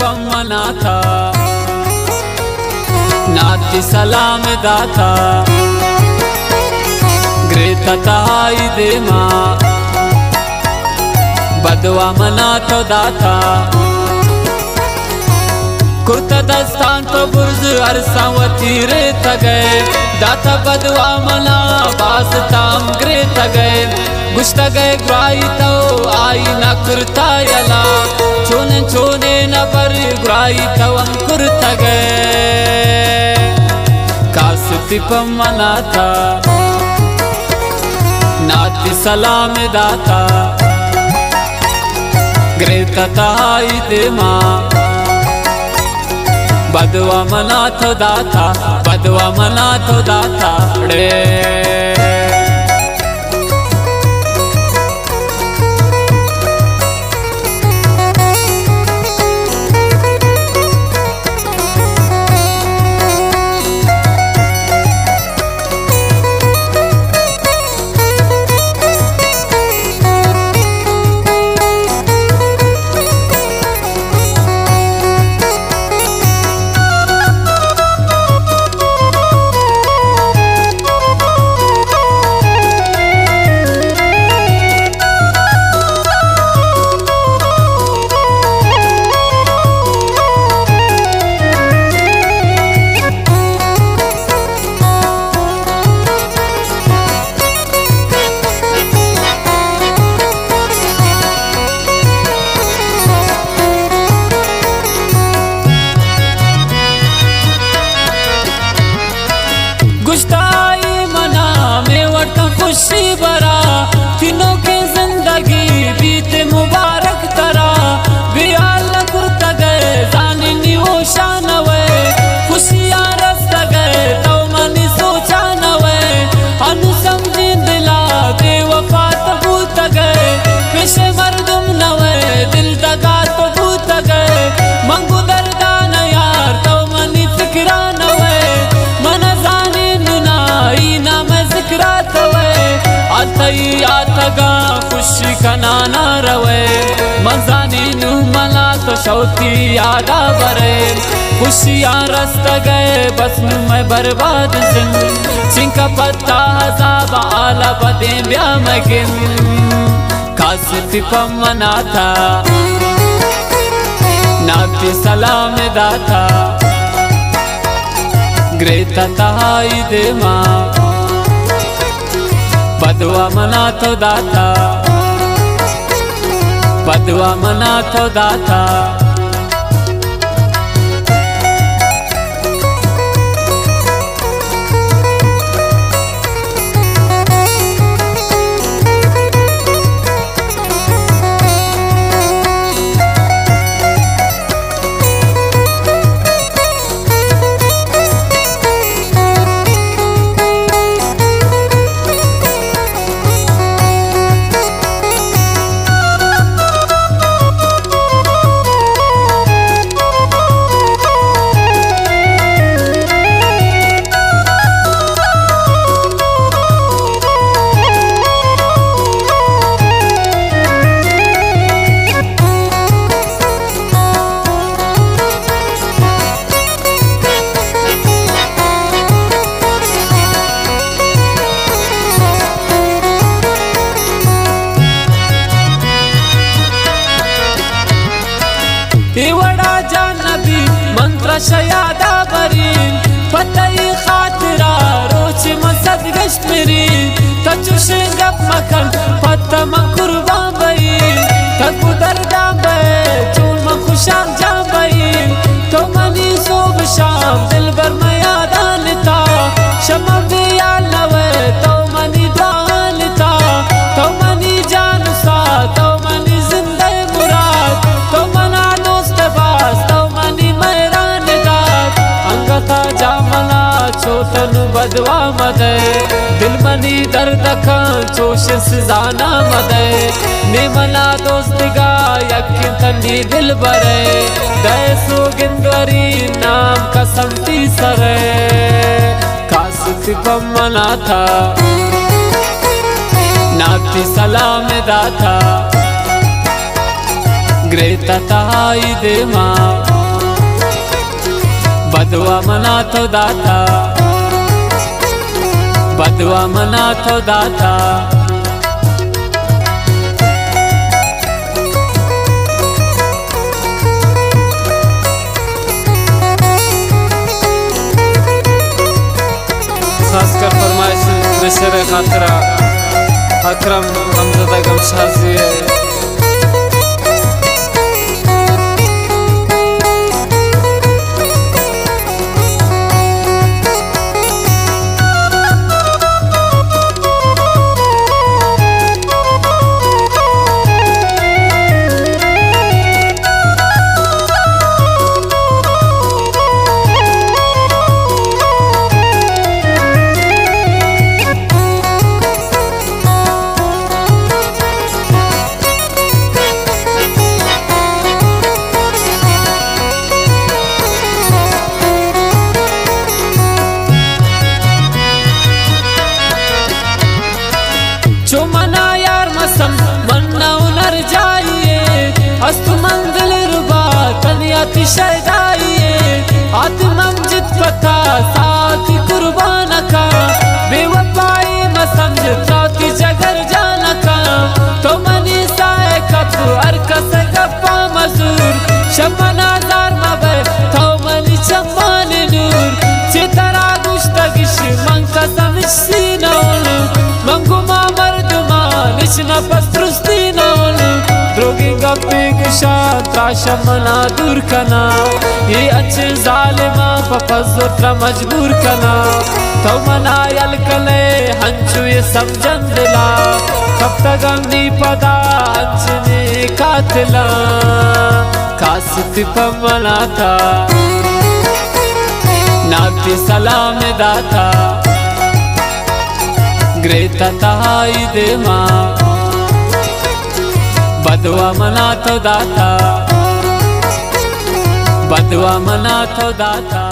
पम्मना था नाती सलाम दाता ग्रेता ताई दे माँ बदवा मना तो दाता कुर्ता दस्तान तो बुर्ज अरसावती रे तगए दाता बदवा मना बास ताम ग्रे तगए गुश्त गए ग्राई तो आई न कुर्ता यला छोने छोने न पर ग्राई तो अंकुर तगए कासती पम्मना था नाती सलाम दाता ग्रेता ताई दे माँ बदवा मना तो दाता बदवा मना तो दाता रे गुश्ताई मना में वर्त खुशी भरा तीनों के जिंदगी बीते मुबारक तरा बियाल कुर्ता गए जानी निहोशा नवे खुशियां रस्त गए तो मनी सोचा नवे अनु समझी दिला बेवफा तो भूत गए पेशे मर्दुम नवे दिल दगा तो भूत गए मंगू दर्दान यार तो मनी फिक्रा नवे आतई आतगा खुशी कनाना रवे मजानी नु मला तो शौती यादा बरे खुशियां रस्त गए बस मैं बर्बाद जिन चिंका पत्ता हजाब आला बदे ब्या मगिन कासती पम्मना था नाती सलाम दाता ग्रेता ताई दे माँ बदवा मना तो दाता बदवा मना तो दाता वड़ा जानबी मंत्र शयादा बरी पतई खातिरा रोच मसद गश्त मेरी तचुशे गप मखन पत्तम कुर्बान बई तकु दर्दा बे चूल म खुशाल जा बई तो मनी सोब शाम दिल बर में यादान था शमा बियाल नवे तो मनी दान था तो मनी जान सा तो मनी जिंदे मुराद तो मना जामला छोटन बदवा मदे दिल मनी दर्द खां चोशिस जाना मदे निमला दोस्त गा यकिन तनी दिल बरे दय सुगिंदरी नाम कसमती सरे कासती पम्मना था नाती सलाम दाता ग्रेता ताई दे माँ बदवा मना तो दाता बदवा मना तो दाता खासकर फरमाइश नशर खातरा अकरम हमज़दा गमशाजी जो मना यार मसम मन्ना उनर जाइए अस्तु मंजिल रुबा तनियाती शहदाइए आत्मम जित पता साथी कुर्बान का बेवफाई मसम जित्राती जगर जाना का तो मनी साए कप अरकस गप्पा मजूर शमना दार मबर तो मनी चमान नूर चितरा गुश्तगिश मंका समिशी नौल मंगुमा निचना पस्रुस्ती नौल द्रोगी गप्पी गुशान त्राशम मना दूर कना ये अच्छे जालिमा पपज़ुत्रा मजबूर कना तो मना यल कले हंचु ये समझन दिला कब तक हमनी पदा हंचने कातिला कासित पमना था नाती सलाम दाता ग्रेता ताई दे माँ बदवा मना तो दाता बदवा मना तो दाता।